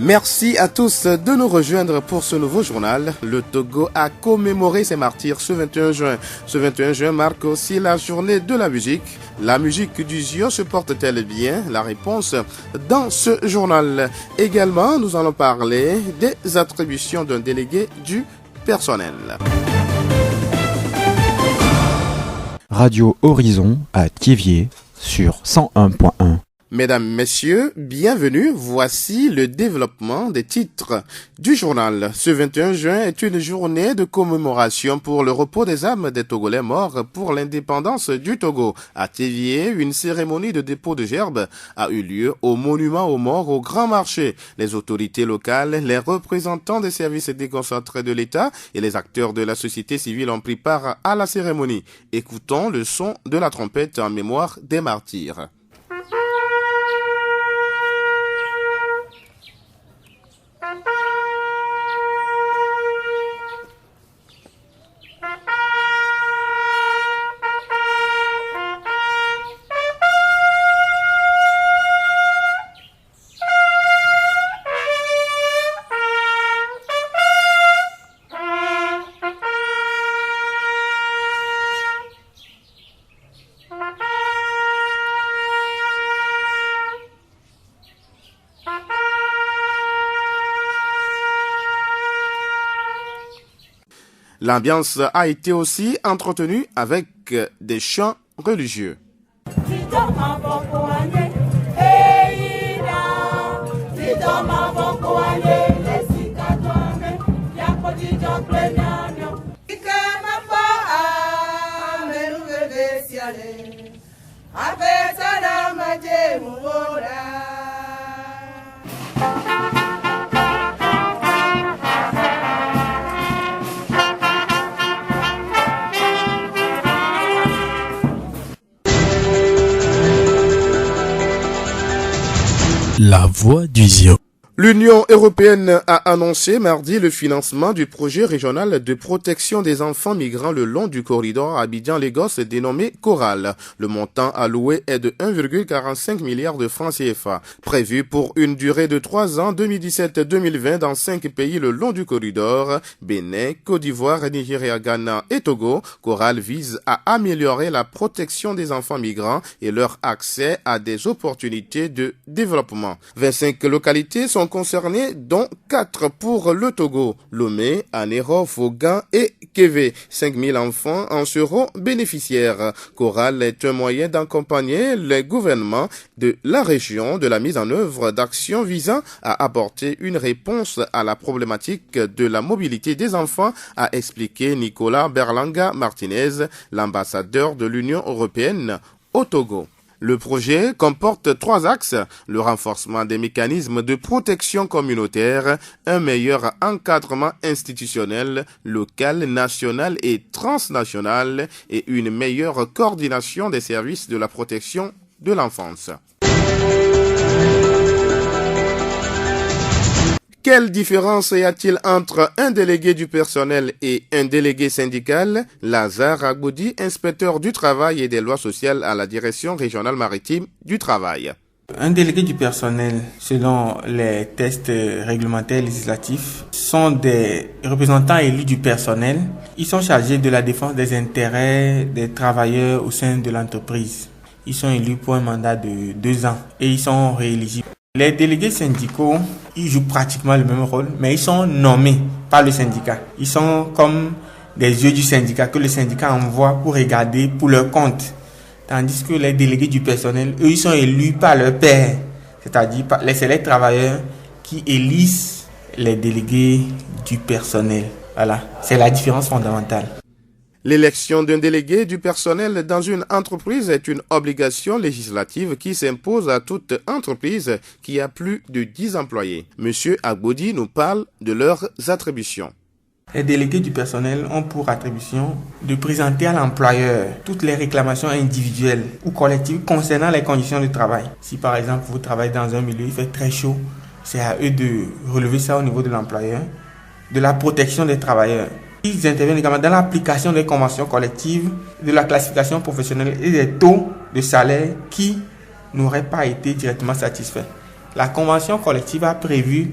Merci à tous de nous rejoindre pour ce nouveau journal. Le Togo a commémoré ses martyrs ce 21 juin. Ce 21 juin marque aussi la journée de la musique. La musique du Zio se porte-t-elle bien? La réponse dans ce journal. Également, nous allons parler des attributions d'un délégué du personnel. Radio Horizon à Thiéviers sur 101.1. Mesdames, Messieurs, bienvenue. Voici le développement des titres du journal. Ce 21 juin est une journée de commémoration pour le repos des âmes des Togolais morts pour l'indépendance du Togo. À Thiéviers, une cérémonie de dépôt de gerbes a eu lieu au monument aux morts au Grand Marché. Les autorités locales, les représentants des services déconcentrés de l'État et les acteurs de la société civile ont pris part à la cérémonie. Écoutons le son de la trompette en mémoire des martyrs. L'ambiance a été aussi entretenue avec des chants religieux. La voix du Zio. L'Union européenne a annoncé mardi le financement du projet régional de protection des enfants migrants le long du corridor Abidjan-Lagos dénommé Coral. Le montant alloué est de 1,45 milliard de francs CFA. Prévu pour une durée de 3 ans, 2017-2020 dans 5 pays le long du corridor, Bénin, Côte d'Ivoire, Nigeria, Ghana et Togo, Coral vise à améliorer la protection des enfants migrants et leur accès à des opportunités de développement. 25 localités sont concernées, dont 4 pour le Togo, Lomé, Anéro, Fogan et Kévé. 5000 enfants en seront bénéficiaires. Coral est un moyen d'accompagner les gouvernements de la région de la mise en œuvre d'actions visant à apporter une réponse à la problématique de la mobilité des enfants, a expliqué Nicolas Berlanga Martinez, l'ambassadeur de l'Union européenne au Togo. Le projet comporte 3 axes: le renforcement des mécanismes de protection communautaire, un meilleur encadrement institutionnel, local, national et transnational, et une meilleure coordination des services de la protection de l'enfance. Quelle différence y a-t-il entre un délégué du personnel et un délégué syndical? Lazare Agboudi, inspecteur du travail et des lois sociales à la direction régionale maritime du travail. Un délégué du personnel, selon les tests réglementaires législatifs, sont des représentants élus du personnel. Ils sont chargés de la défense des intérêts des travailleurs au sein de l'entreprise. Ils sont élus pour un mandat de 2 ans et ils sont rééligibles. Les délégués syndicaux, ils jouent pratiquement le même rôle, mais ils sont nommés par le syndicat. Ils sont comme des yeux du syndicat que le syndicat envoie pour regarder pour leur compte. Tandis que les délégués du personnel, eux, ils sont élus par leur père. C'est-à-dire, c'est les travailleurs qui élisent les délégués du personnel. Voilà, c'est la différence fondamentale. L'élection d'un délégué du personnel dans une entreprise est une obligation législative qui s'impose à toute entreprise qui a plus de 10 employés. Monsieur Agboudi nous parle de leurs attributions. Les délégués du personnel ont pour attribution de présenter à l'employeur toutes les réclamations individuelles ou collectives concernant les conditions de travail. Si par exemple vous travaillez dans un milieu, il fait très chaud, c'est à eux de relever ça au niveau de l'employeur, de la protection des travailleurs. Ils interviennent également dans l'application des conventions collectives, de la classification professionnelle et des taux de salaire qui n'auraient pas été directement satisfaits. La convention collective a prévu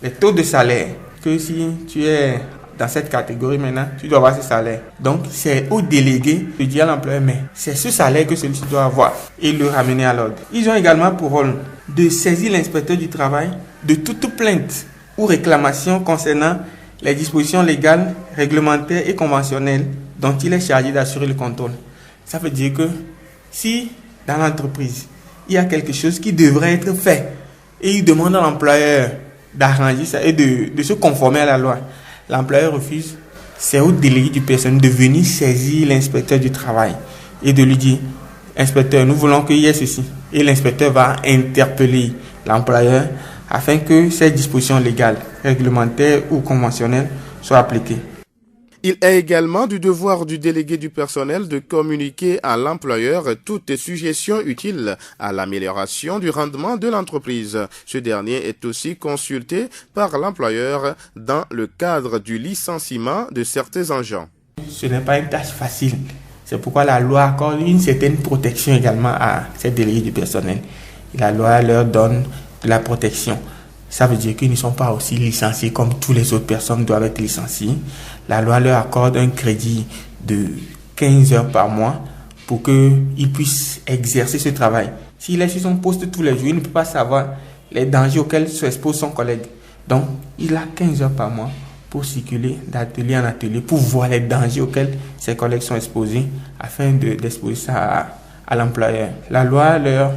les taux de salaire, que si tu es dans cette catégorie maintenant, tu dois avoir ce salaire. Donc, c'est au délégué de dire à l'employeur, mais c'est ce salaire que celui-ci doit avoir et le ramener à l'ordre. Ils ont également pour rôle de saisir l'inspecteur du travail de toute plainte ou réclamation concernant les dispositions légales, réglementaires et conventionnelles dont il est chargé d'assurer le contrôle. Ça veut dire que si dans l'entreprise, il y a quelque chose qui devrait être fait et il demande à l'employeur d'arranger ça et de se conformer à la loi, l'employeur refuse, c'est au délégué du personnel de venir saisir l'inspecteur du travail et de lui dire, inspecteur, nous voulons qu'il y ait ceci. Et l'inspecteur va interpeller l'employeur afin que ces dispositions légales, réglementaires ou conventionnelles soient appliquées. Il est également du devoir du délégué du personnel de communiquer à l'employeur toutes suggestions utiles à l'amélioration du rendement de l'entreprise. Ce dernier est aussi consulté par l'employeur dans le cadre du licenciement de certains agents. Ce n'est pas une tâche facile. C'est pourquoi la loi accorde une certaine protection également à ces délégués du personnel. Et la loi leur donne de la protection. Ça veut dire qu'ils ne sont pas aussi licenciés comme toutes les autres personnes doivent être licenciées. La loi leur accorde un crédit de 15 heures par mois pour qu'ils puissent exercer ce travail. S'il est sur son poste tous les jours, il ne peut pas savoir les dangers auxquels s'expose son collègue. Donc, il a 15 heures par mois pour circuler d'atelier en atelier, pour voir les dangers auxquels ses collègues sont exposés, afin d'exposer ça à l'employeur. La loi leur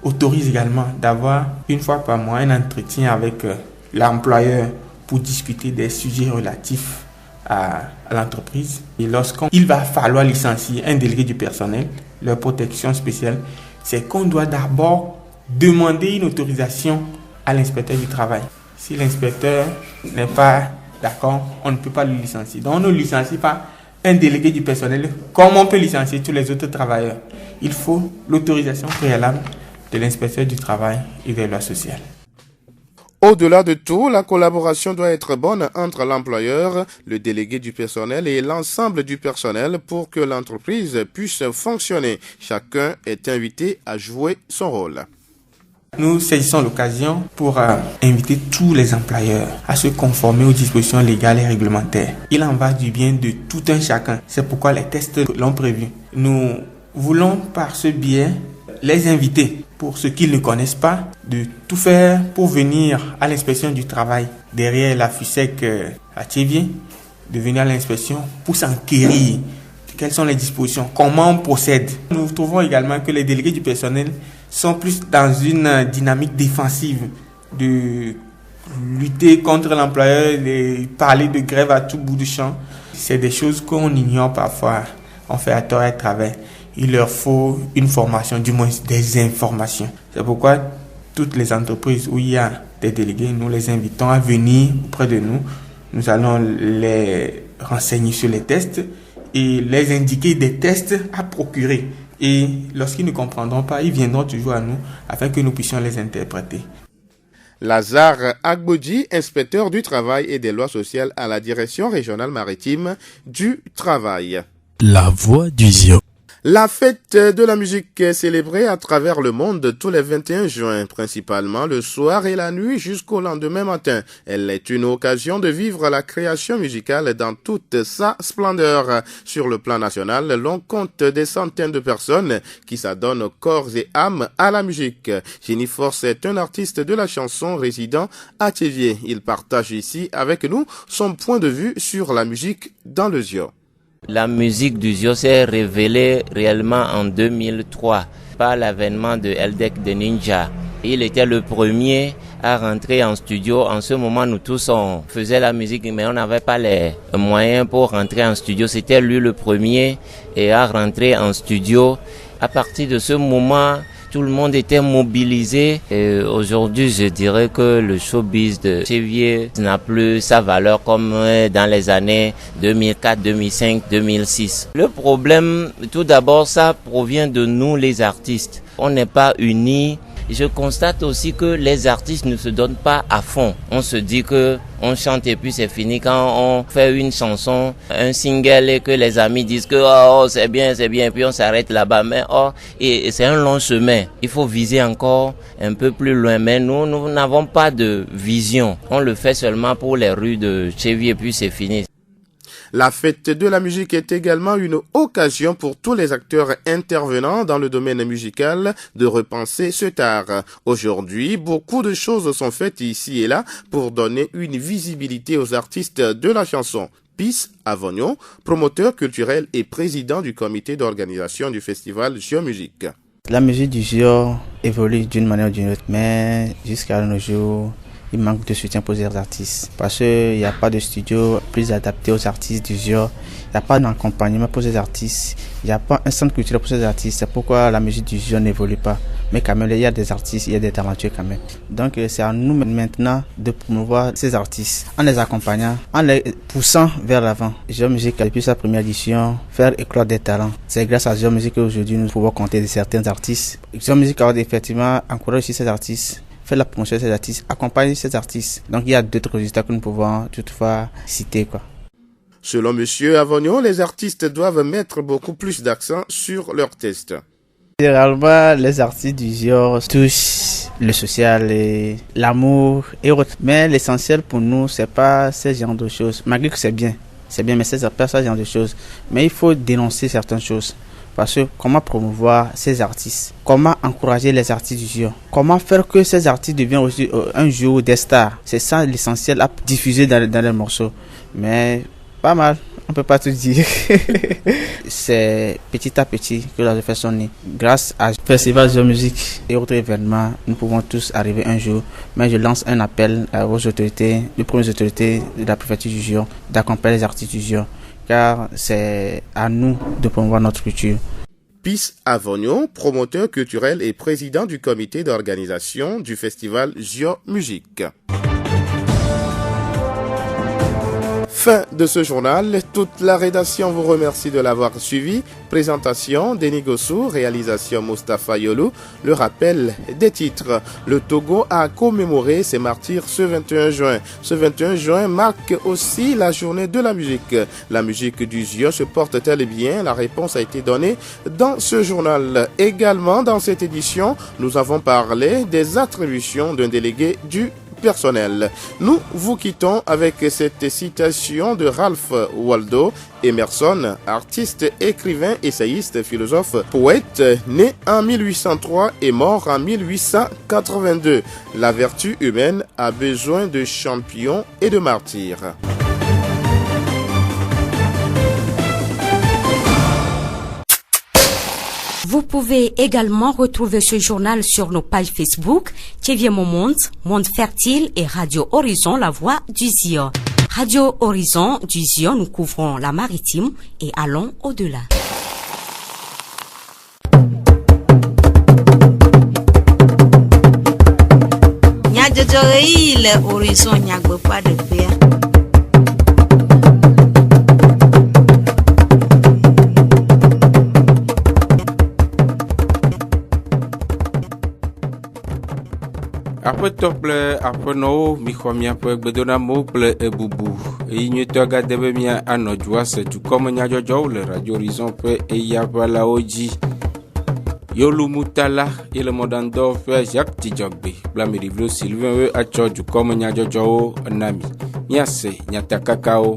autorise également d'avoir une fois par mois un entretien avec l'employeur pour discuter des sujets relatifs à l'entreprise. Et lorsqu'il va falloir licencier un délégué du personnel, leur protection spéciale, c'est qu'on doit d'abord demander une autorisation à l'inspecteur du travail. Si l'inspecteur n'est pas d'accord, on ne peut pas le licencier. Donc on ne licencie pas un délégué du personnel comme on peut licencier tous les autres travailleurs. Il faut l'autorisation préalable de l'inspecteur du travail et des lois sociales. Au-delà de tout, la collaboration doit être bonne entre l'employeur, le délégué du personnel et l'ensemble du personnel pour que l'entreprise puisse fonctionner. Chacun est invité à jouer son rôle. Nous saisissons l'occasion pour inviter tous les employeurs à se conformer aux dispositions légales et réglementaires. Il en va du bien de tout un chacun. C'est pourquoi les tests l'ont prévu. Nous voulons par ce biais les inviter, pour ceux qui ne connaissent pas, de tout faire pour venir à l'inspection du travail derrière la FUSEC à Thiévié, de venir à l'inspection pour s'enquérir. Quelles sont les dispositions? Comment on procède? Nous trouvons également que les délégués du personnel sont plus dans une dynamique défensive de lutter contre l'employeur, de parler de grève à tout bout du champ. C'est des choses qu'on ignore parfois, on fait à tort et à travers. Il leur faut une formation, du moins des informations. C'est pourquoi toutes les entreprises où il y a des délégués, nous les invitons à venir auprès de nous. Nous allons les renseigner sur les tests et les indiquer des tests à procurer. Et lorsqu'ils ne comprendront pas, ils viendront toujours à nous afin que nous puissions les interpréter. Lazare Agbodji, inspecteur du travail et des lois sociales à la direction régionale maritime du travail. La voix du Zion. La fête de la musique est célébrée à travers le monde tous les 21 juin, principalement le soir et la nuit jusqu'au lendemain matin. Elle est une occasion de vivre la création musicale dans toute sa splendeur. Sur le plan national, l'on compte des centaines de personnes qui s'adonnent corps et âme à la musique. Jenny Force est un artiste de la chanson résident à Thiévié. Il partage ici avec nous son point de vue sur la musique dans le Zio. La musique du Zio s'est révélée réellement en 2003 par l'avènement de Eldek de Ninja. Il était le premier à rentrer en studio. En ce moment, nous tous, on faisait la musique, mais on n'avait pas les moyens pour rentrer en studio. C'était lui le premier et à rentrer en studio. À partir de ce moment, tout le monde était mobilisé. Et aujourd'hui, je dirais que le showbiz de Thiévié n'a plus sa valeur comme dans les années 2004, 2005, 2006. Le problème, tout d'abord, ça provient de nous, les artistes. On n'est pas unis je constate aussi que les artistes ne se donnent pas à fond. On se dit que on chante et puis c'est fini. Quand on fait une chanson, un single et que les amis disent que oh c'est bien, et puis on s'arrête là-bas. Mais et c'est un long chemin. Il faut viser encore un peu plus loin. Mais nous n'avons pas de vision. On le fait seulement pour les rues de Tchévi et puis c'est fini. La fête de la musique est également une occasion pour tous les acteurs intervenants dans le domaine musical de repenser cet art. Aujourd'hui, beaucoup de choses sont faites ici et là pour donner une visibilité aux artistes de la chanson. Peace Avognon, promoteur culturel et président du comité d'organisation du festival Zio Musique. La musique du Zio évolue d'une manière ou d'une autre, mais jusqu'à nos jours, il manque de soutien pour les artistes parce qu'il n'y a pas de studio plus adapté aux artistes du Zio. Il n'y a pas d'accompagnement pour les artistes. Il n'y a pas un centre culturel pour les artistes. C'est pourquoi la musique du Zio n'évolue pas. Mais quand même, il y a des artistes, il y a des talentueux quand même. Donc c'est à nous maintenant de promouvoir ces artistes en les accompagnant, en les poussant vers l'avant. Zio Musique, depuis sa première édition, faire éclore des talents. C'est grâce à Zio Musique qu'aujourd'hui nous pouvons compter de certains artistes. Zio Musique a effectivement encouragé aussi ces artistes. Faire la promotion de ces artistes, accompagner ces artistes. Donc il y a d'autres résultats que nous pouvons toutefois citer, quoi. Selon Monsieur Avognon, les artistes doivent mettre beaucoup plus d'accent sur leurs tests. Généralement, les artistes du Zio touchent le social et l'amour et autres. Mais l'essentiel pour nous, c'est pas ce genre de choses. Malgré que c'est bien, mais c'est pas ce genre de choses. Mais il faut dénoncer certaines choses. Parce que comment promouvoir ces artistes? Comment encourager les artistes du Zio? Comment faire que ces artistes deviennent aussi un jour des stars? C'est ça l'essentiel à diffuser dans les morceaux. Mais pas mal, on peut pas tout dire. C'est petit à petit que la réflexion est. Grâce à Festival Zio Musique et autres événements, nous pouvons tous arriver un jour. Mais je lance un appel aux autorités, les premières autorités de la préfecture du Zio, d'accompagner les artistes du Zio. Car c'est à nous de promouvoir notre culture. Peace Avognon, promoteur culturel et président du comité d'organisation du festival Zio Musique. Fin de ce journal. Toute la rédaction vous remercie de l'avoir suivi. Présentation Denis Gossou, réalisation Mustapha Yolou. Le rappel des titres. Le Togo a commémoré ses martyrs ce 21 juin. Ce 21 juin marque aussi la journée de la musique. La musique du Zio se porte-t-elle bien? La réponse a été donnée dans ce journal. Également dans cette édition, nous avons parlé des attributions d'un délégué du personnel. Nous vous quittons avec cette citation de Ralph Waldo Emerson, artiste, écrivain, essayiste, philosophe, poète, né en 1803 et mort en 1882. La vertu humaine a besoin de champions et de martyrs. Vous pouvez également retrouver ce journal sur nos pages Facebook, Tchévié Mon Monde, Monde Fertile et Radio Horizon, la voix du Zio. Radio Horizon du Zio, nous couvrons la maritime et allons au-delà. Le Horizon n'y pas de paix. Après tople après no mi khomia pe gbedona mo ple ebubu e nyeto ga debe mia anojua se du comme nya jojo le Radio Horizon pe e ya bala oji Yolu Mutala et le modando fait Jacques Tidjogbe blami rivlo Sylvain we acho du comme nya jojo nami nyase nyata kakao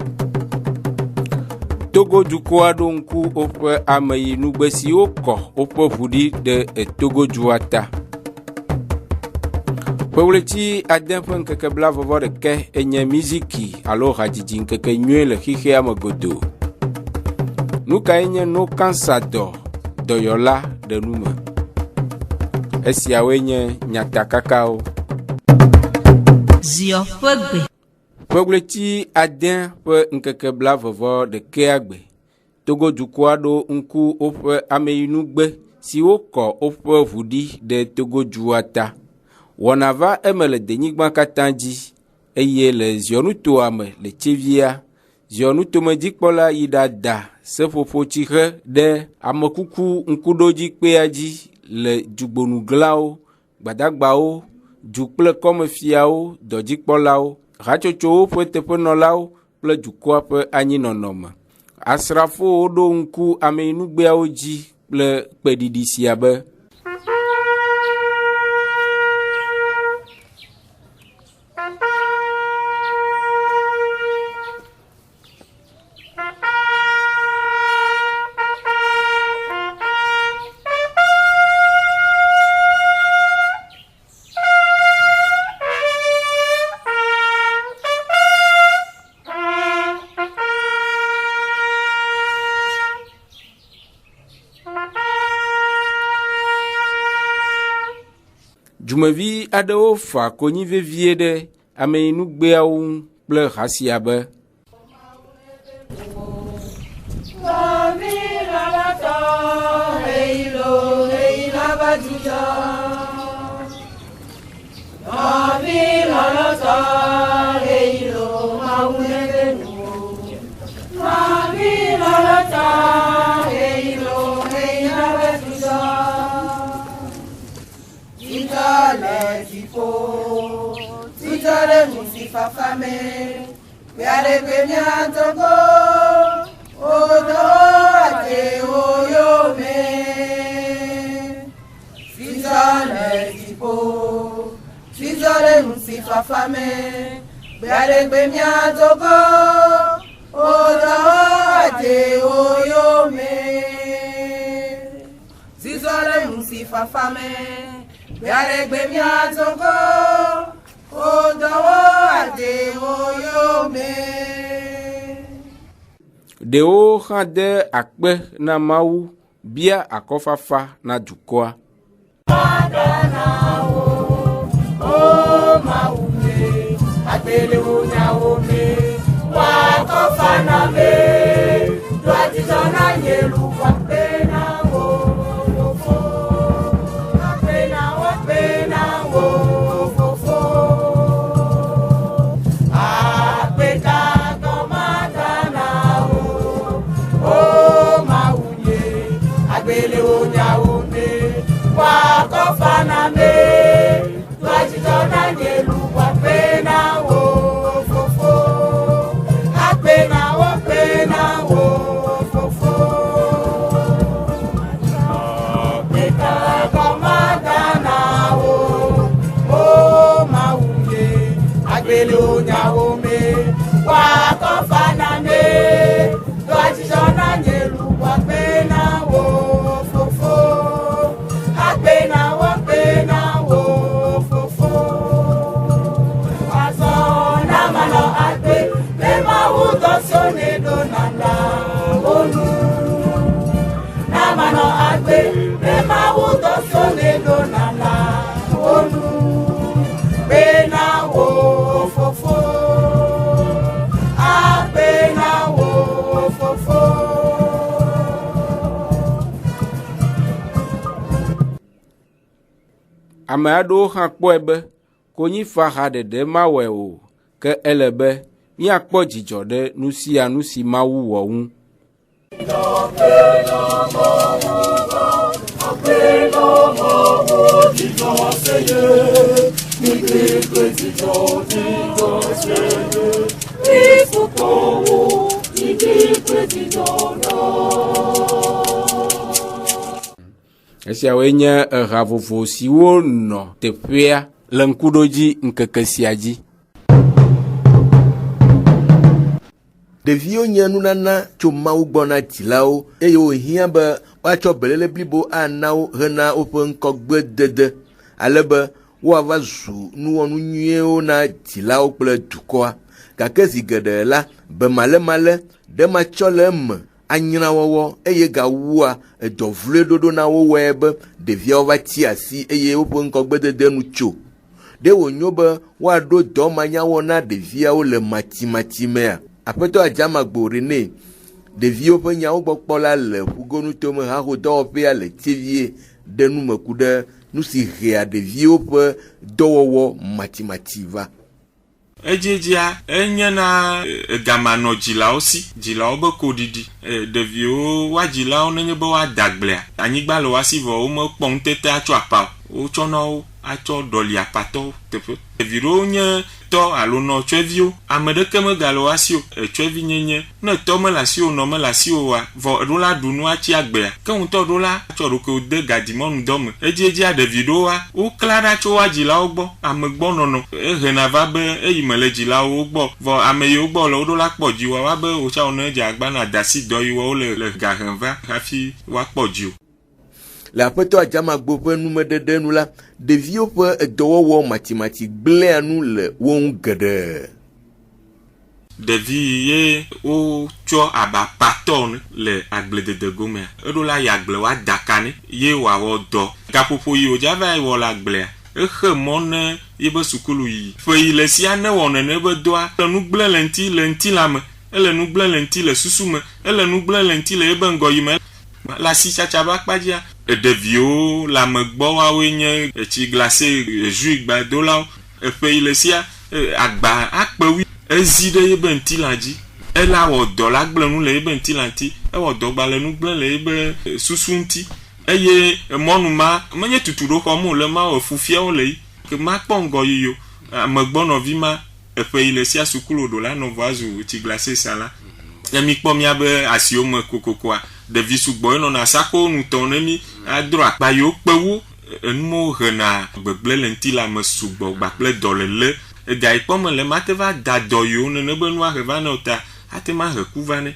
Togo du kwado nku ope amayi nugbesi oko opo fudi de Togo juata Pewleti adempen keke blavo vore ke enye miziki alo hadijin keke nyele hihe amagodo. Nuka enye no kansado doyola de numa. Esi awenye nyata kakao. Zio pegbe. Pewleti adem pe nkeke blavo vore de ke agbe. Togo jukwado nku ope ameyinugbe si oko ope vudi de Togo juata. Wonava emele denyigba katanji eye le zionuto ame le Tchevia zionuto medikpola yidada sefofo tsihe de amekuku nkudoji kpeaji le dzugbonu glao gbadagbawo, du kple kɔmefiawo, dɔdzikpɔlawo, hatsotsowo ƒe teƒenɔlawo kple dukɔa ƒe anyinɔnɔme. Asrafowo ɖo ŋku ameyinugbeawo dzi kple kpeɖiɖi sia be Dzumevi aɖewo fa konyi vevie ɖe ameyinugbeawo ŋu kple ha sia be ɖewo hã de akpe na Mawu bia akɔfafa na dukɔa. Ame aɖewo hã kpɔe be konyifaha ɖeɖe mawɔe o, ke ele be míakpɔ dzidzɔ ɖe nu sia nu si Mawu wɔ ŋu. Esiawoe nye eha vovo siwo nɔ teƒea le ŋkuɖodzi ŋkeke sia dzi. Ɖeviwo nye nunana tso Mawu gbɔ na dzilawo eye wòhiã be woatsɔ belele blibo ana wo hena woƒe ŋkɔgbedede ale be woava zu nuwɔnu nyuiewo na dzilawo kple dukɔa. Gake zi geɖe la, be male ɖe matsɔ le eme anyrawɔwɔ eye gawua edɔvloeɖoɖo na wo wɔe be ɖeviawo va tsi asi eye woƒe ŋkɔgbedede nu tso. Ɖe wònyo be woaɖo dɔmanyawɔ na ɖeviawo le matsimati mea. Aƒetɔ Adzamagbo Rene, ɖeviwo ƒe nyawo gbɔkpɔ la le ƒugonu tome haho dɔwɔƒea le Tievie ɖe nume ku ɖe nu si hea ɖeviwo ƒe dɔwɔwɔ matsimati va. Edzedzia enye na gamanɔ dzilawo si, dzilawo be koɖiɖi. Ɖeviwo wa dzilawo nenye be wa dagblea, anyigba le wasi vɔ wo mekpɔ ŋutete atso apa. wotsɔ na wo atsɔ ɖɔli apatɔ teƒe. Ɖevi ɖewo nye tɔ alo nɔ tsyɔviwo. Ame ɖeke megale wo asi o. Tsyɔvi nyenye. Ne tɔ mele asi o, nɔ mele asi o wa, vɔ eɖo la ɖu nu atsi agbea. Ke ŋutɔ ɖo la atsɔ ɖokuiwo de gadimɔnu dɔ me. Edzia ɖevi ɖewo wa, wokla ɖa tso wa dzilawo gbɔ. Ame gbɔ nɔnɔ. Ehena va be eyi me le dzilawo gbɔ. Vɔ ame yiwo gbɔ le woɖo la kpɔ dzi wa be wotsa ne dze agba na dasi dɔ yiwo wole le gahem va hafi woakpɔ dzi o. Le aƒetɔ Adzamagbo ƒe numedede nu la, ɖeviwo ƒe edɔwɔwɔ matimati gblẽa nu le wo ŋu geɖe. Ɖevi ye wotsɔ abapatɔ le agbledede gomea. Eɖo la yi agble wa daka ne ye wòawɔ dɔ. Gaƒoƒo yi wòdza va wɔ le agblea. Exe mɔ ne yebe sukulu yi. Ƒe yi le sia ne wɔ nene be doa. Ele nu gblẽ le ŋti la me. Ele nu gblẽ le ŋti le susu me. Ele nu gblẽ le ŋti le yebe ŋgɔ yi me. Le asi tsatsa ba kpadzia. Ɖeviwo le ame gbɔ woawoe nye etsi glase jui gbadolawo. Eƒe yi le sia agba akpewi. Ezi ɖe yebe ŋti la dzi. Ela wɔ dɔ la gblẽ nu le yebe ŋti la ŋti. Ewɔ dɔgbalẽ nu gblẽ le yebe susu ŋti. Eye mɔnu ma menye tutu ɖo xɔm o le ma wɔ fufiawo le yi. Ke ma kpɔ ŋgɔ yi yo. Ame gbɔnɔvi ma eƒe yi le sia sukulu ɖo la nɔ voazu etsi glase sa la. Ne mi kpɔ miabe asiwo me kokokoa. Ɖevi sugbɔ nɔna sako nutɔ ne mi adro akpa yiwo kpewo enumo hena gbegble le ŋti la me sugbɔ gbakple dɔléle. Eda ikpɔ me le mate va da dɔ yiwo nene be nua he va ne o ta ate ma he ku va ne.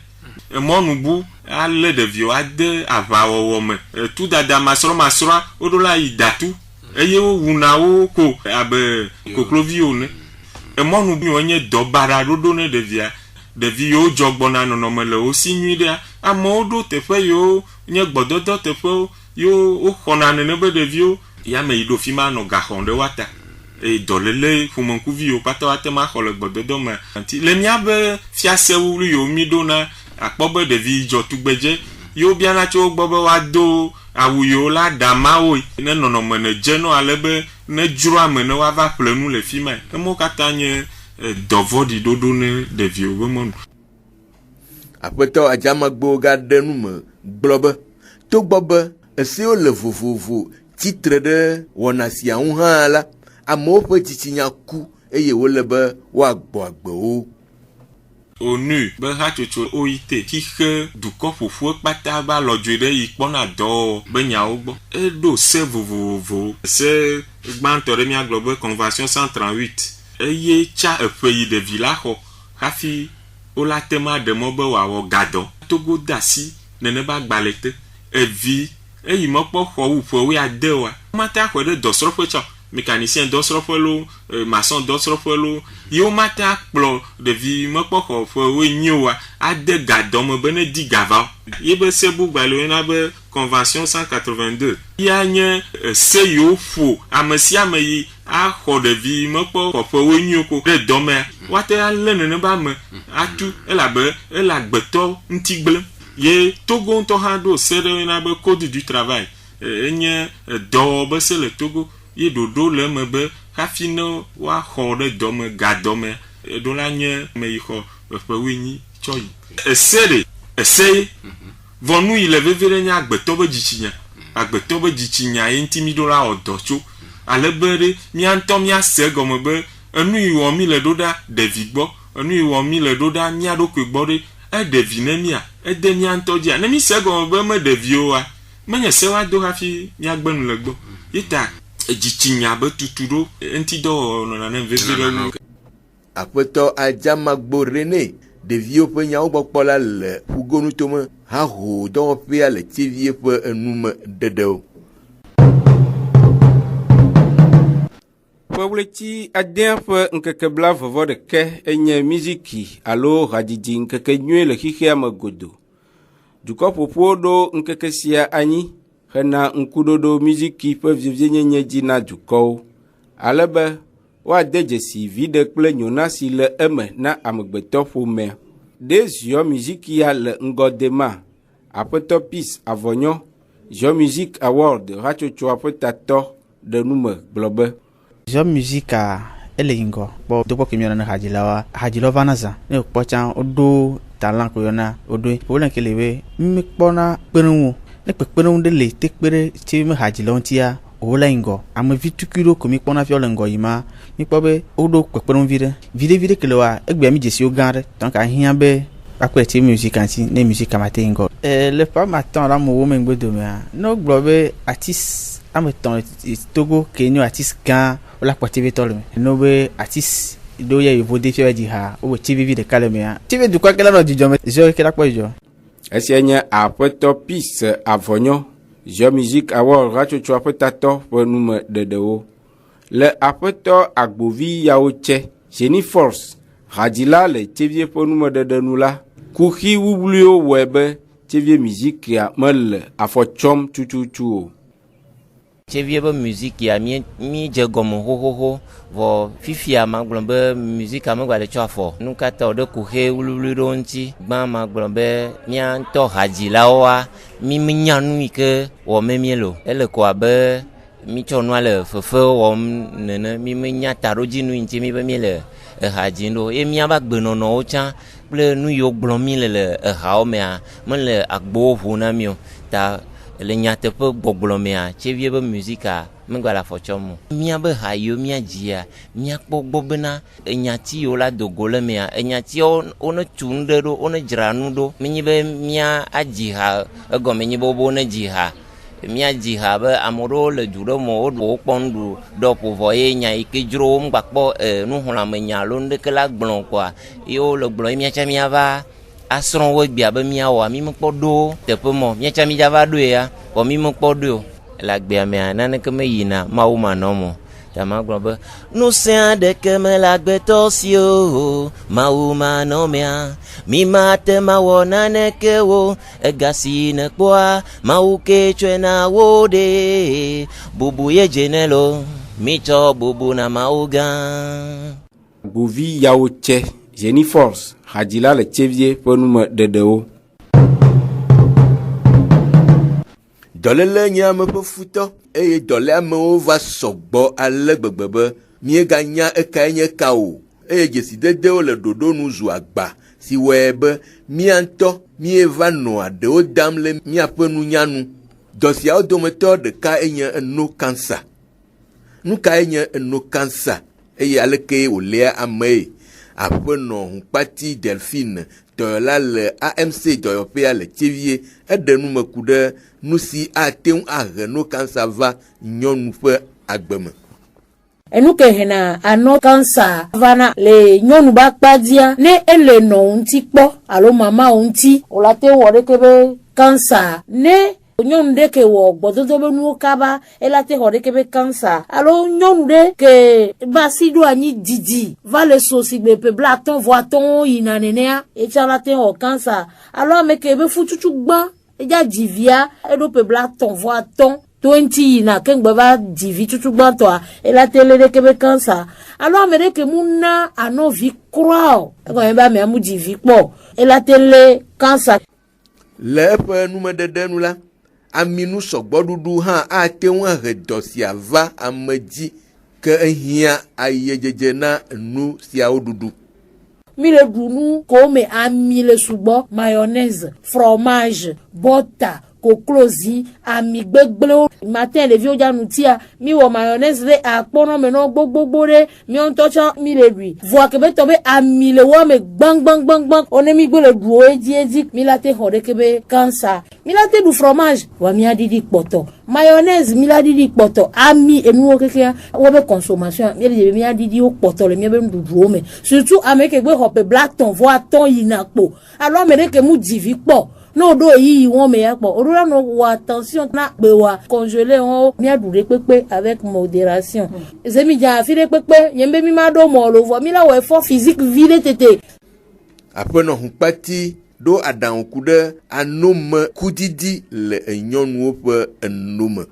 Mɔnubu alé ɖeviwo ade aʋawɔwɔ me. Tu dada masrɔ̃ woɖo la yi datu eye wowuna wo ko abe kokloviwo ne. Mɔnubu nye dɔ baɖa ɖoɖo ne ɖevia. Ɖevi yiwo dzɔ gbɔna nɔnɔme le wo si nyui ɖea. Amewo ɖo teƒe yiwo nye gbɔdɔdɔ teƒewo yiwo woxɔna nene be ɖeviwo yame yi ɖo fi ma nɔ gaxɔ ɖe wa ta. Eye dɔléle ƒomeŋkuviwo pata wate ma xɔ le gbɔdɔdɔ me. Le miabe fiasewu yiwo mi ɖona akpɔ be ɖevi dzɔ tugbedze yiwo biana tso gbɔ be woado awu yiwo la da mawoe ne nɔnɔme ne dze no ale be ne dzro ame ne woava ƒle nu le fi ma. Emewo katã nye dɔvɔɖi ɖoɖo ne ɖeviwo be mɔnu. Aƒetɔ Adzamagbo gaɖe nu me gblɔ be togbɔ be esewo le vovovo tsitre ɖe wɔna sia ŋu hã la, amewo ƒe tsitsinya ku eye wole be woagbɔ agbewo. ONU be hatsotso OIT xixe dukɔ ƒoƒu kpata ba lɔdzoe ɖe yi kpɔna dɔ be nyawo gbɔ. Eɖo se vovovo. Se gbãtɔ ɖe miagblɔ be Convention 138. Eye tsa eƒe yi ɖevi la xɔ hafi wola tema ɖe mɔ be wòawɔ gadɔ. Togo de asi nene ba gbalẽ te. Evi eyi mekpɔ xɔ wu ƒe 10 wa. Mata xɔ ɖe dɔsrɔ̃ƒe tsɔ. Mécanicien dɔsrɔ̃ƒe lo, maçon dɔsrɔ̃ƒe lo. Yiwo mata kplɔ ɖevi mekpɔ xɔ ƒe 9 wa ade gadɔ me be ne di gava. Yebe se bugbalẽ yona be Convention 182. Ya nye se yiwo ƒo ame sia ame yi axɔ ɖevi mekpɔ xɔ ƒe 9 ko ɖe dɔmea. Wate alé nene ba me atu elabe ele agbetɔ ŋuti gblẽm. Ye Togo ŋutɔ hã ɖo se ɖe yona be Code du Travail. Enye dɔwɔ be se le Togo. Ye ɖoɖo le eme be hafi ne woaxɔ ɖe dɔme gadɔme ɖo la nye ame yi xɔ ƒe 8 tsɔ yi. Ese vɔnu yi le veve ɖe nye agbetɔ be dzitsinya. Agbetɔ be dzitsinya ye ŋti mi ɖo la wɔ dɔ tso. Ale be ɖe mia ŋutɔ miase gɔme be enu yi wɔ mi le ɖo ɖa ɖevi gbɔ. Enu yi wɔ mi le ɖo ɖa mia ɖokui gbɔ ɖe. Ɖevi ne mia ede mia ŋutɔ dzia. Ne mi se gɔme be me ɖeviwo wa menye se wa do hafi miagbe nu le gbɔ. Yeta dzitsinya be tutu ɖo ŋtidɔwɔwɔ nɔna ne veve ɖe nu. Aƒetɔ Adzamagbo René ɖeviwo ƒe nyawo gbɔkpɔ la le ƒugonu tome haho dɔwɔƒea le tivie ƒe enume ɖeɖewo. Ƒewleti adea ƒe ŋkeke bla vɔvɔ ɖeke enye miziki alo hadzidzi ŋkeke nyuie le xixea me godo. Dukɔ ƒoƒuwo ɖo ŋkeke sia anyi hena ŋkuɖoɖo miziki ƒe vivienyenye dzi na dukɔwo. Ale be woade dzesi viɖe kple nyona si le eme na amegbetɔ ƒomea. Ɖe ziɔ miziki ya le ŋgɔde ma. Aƒetɔ Peace Avɔnyɔ, Ziɔ Music Award hatsotsoa ƒe tatɔ ɖe nume gblɔ be Ziɔ Musica ele ŋgɔ kpɔ dokpɔ ke miɔna ne hadzilawo vana zã ne kpɔ tsã woɖo talent ko yɔna woɖoe wole ke le be mmekpɔna kpeɖeŋu ne kpekpeɖeŋu ɖe le te kpe ɖe tsi me hadzilawo ŋutia ola ingo ame vitukiro komi kpona fio le ngo yima mi kpo be odo kwekperon vide kele wa egbe mi jesi o ganre donc a hian be akwe ti musique anti ne musique amate ingo le pas matin la mo wo mengbe do me no globe artiste ameton Togo Kenya artiste kan ola potive tole no be artiste do ye vo defie di ha o TV de kaleme ya TV du kwa kala no dijo me je kala kwa jo esienya apoto pis avonyo je musique awol racho cho apetato po nume dedewo le apoto agbovi yaoche Jenny Force radila le TV po nume dedenula kuki wublio webe TV musique ya mel afochom chuchuchu TV ba musique ya mi je gomo ho vo fifia maglombe musique amagwa le chafo nuka to de kuhe wululu nti gba maglombe mia to radila wa mi nyanu ike wo memielo ele ko abe mi chonwa le fefe wo nene mi nya taroji nu nti mi be mi le hajindo e mi aba gbe nono o chan ple nu yo gblo mi le ha o me a mo le agbo hu na mi o ta le nyate pe gboglo me a chevie be musica me gba la fochomo mi abe ha yo mi ajia mi akpo gbobena nyati yo la dogole me a nyati o no chunde do o no jranu do mi be mi aji ha ego mi bo na ji ha mia jiha be amoro le juro mo o pondu do povoye nya ikejro mgbakpo nu hula me nya lo ndeke la gbon kwa yo le gbon mia cha mia va asron wo gbia be mia wa mi mpo do tepo mo mia cha mi java do ya o mi mpo do la gbia me anane ke me yina ma wo ma no mo tama gbon be no se ade ke me la gbe tosio ma wo ma no mia mi mate ma wona neke wo egasi ne kwa ma uke chena wode bubu ye jenelo mi cho bubu na mauga buvi yaoche Jenny Force hadila le chevie ponuma dedeo dolele nya me pe futo e dole ame va sogbo ale gbegbebe mi ganya ekenye kawo e jesi dede le dodo nu zu agba si webe mianto mi eva no ade o dam le mi apenu nyanu dosia o dometo de ka enye no cancer nu ka enye no cancer e aleke o le ame apeno pati Delphine to la le AMC to Europea le TV e de nu mekude nu si ateun a no cancer va nyonu pe agbeme enuke hena ano cancer vana le nyonu ba padia ne ele no unti po alo mama unti olate wore kebe cancer ne nyonu de ke wo gbododo be nu kaba elate hore kebe cancer alo nyonu de ke basido anyi didi va le sosi be pe blaton voiton inanenea e chalate o cancer alo me ke be fututu gba eja divia edo pe blaton voiton 20 na kengbe ba divi tutu gbanto a ela tele de kebe cancer alors me de ke muna ano vi croix e ko ba me amu divi po ela tele cancer le pe nu me de nu la aminu sogbodudu ha ate won he dosia va amaji ke ehia ayejeje na nu sia odudu mile dunu ko me amile subo mayonnaise fromage butter koklozi ami gbegble matin le vieux janutia mi wo mayonnaise le apono me no gbogbo re mi on tocha mi le lui voa ke be tobe ami le wo me bang one mi gbe le duo edi mi la te hore ke be cancer mi la te du fromage wa mi adidi poto mayonnaise mi la didi poto ami enu o keke wo be consommation mi adidi o poto le mi be duo me surtout ameke gbe hope black ton voa ton yinapo alors me ke mu divi po no do yi won me yapo orura no wa attention na pe wa congeler on mi adure pepe avec modération zemi ja afire pepe yembe mi ma do mo lo vo mi la wo effort physique vile tete après no pati do adan kude anome kudidi le nyonu pe enome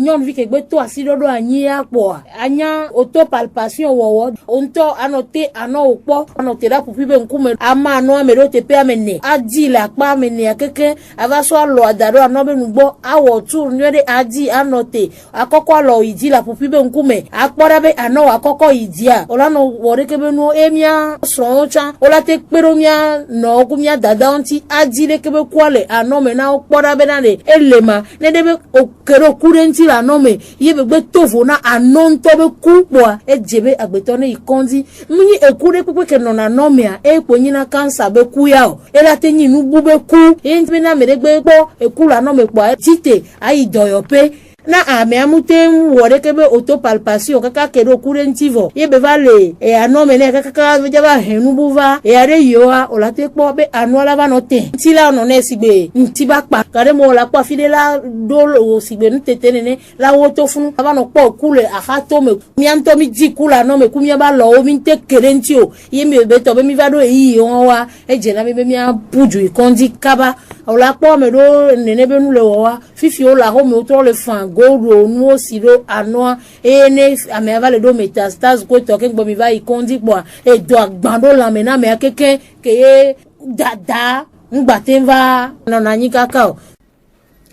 nyon vi ke gbe to asidodo anyi apo anya auto palpation wowo onto anote ano opo anote da pupi be nkume ama no amero te pe amene adi la pa amene akeke ava so lo adaro anobe nugbo awo tu nyede adi anote akoko lo idi la pupi be nkume akpora be ano akoko idia olano wore ke be no emia so cha olate pero mia no kumia dada onti adi le ke be kwale ano me na okpora be na le elema ne de be okero kurenti la no me ye be tovo na anon to be ku boa e jebe agbeto ne ikondi muni ekure pepe ke no na no me a e po nyina cancer be ku ya o e la te nyinu bu be ku e nti na me de gbe po e ku la no me po tite ai doyo pe na ame amute wore kebe autopalpation kaka kedo kurentivo ye be vale e anome ne kaka jaba henu buva e are yoa olate po be anola va note tila no ne sigbe ntiba pa kare mo la pa fide la dolo sigbe ntete ne la woto funu ava no po kule ahato me mianto mi di kula no me kumia ba lo mi te kerentio ye me be to be mi vado yi wa e je na me be mi abuju ikondi kaba ola po me do nene be nu le wa fifi o la ho me o le fan gouro no siro anoa ene ame avale do metastase ko to ke gbo mi va ikondi po e do agbando la me na me akeke ke dada ngbatenva no na nyika ka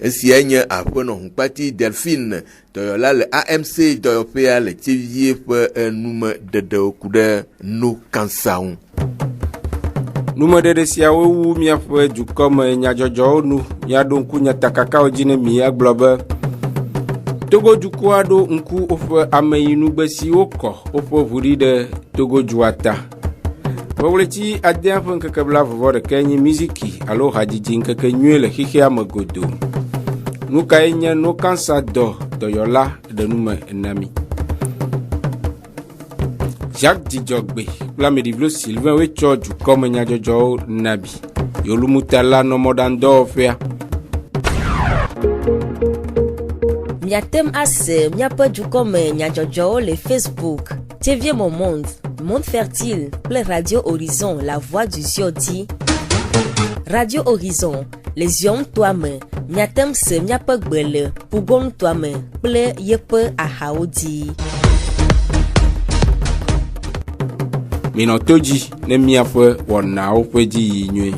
esi enye apono hunkpati Delphine toyola le AMC doyopea le tivie pe nume dede okude no kansaun nume dede sia wu mia fe dukome nyajojo nu ya do nku nyatakaka ojine mi aglobe Togo juku ado nku ofe ameyinu besi oko ofe vuri de Togo juata Wawleti adya fun kakabla vore kenyi muziki alo hajiji nkake nywele hihi amagodo Nuka enya no kansa doyola de nume enami Jacques Dijogbe la medivlo Sylvain we choju comme nyajojo nabi Yolumutala no modando ofea Miatem ase, miape du comme nyajojo le Facebook. TV Mon Monde, Monde Fertile, Play Radio Horizon, La Voix du Ziodi. Radio Horizon, Les Yom Toi-même, miatem se miape gbele, Pougon Toi-même, Play Yepe Ahaodi. Minotoji, ne miafe wana opeji yinywe.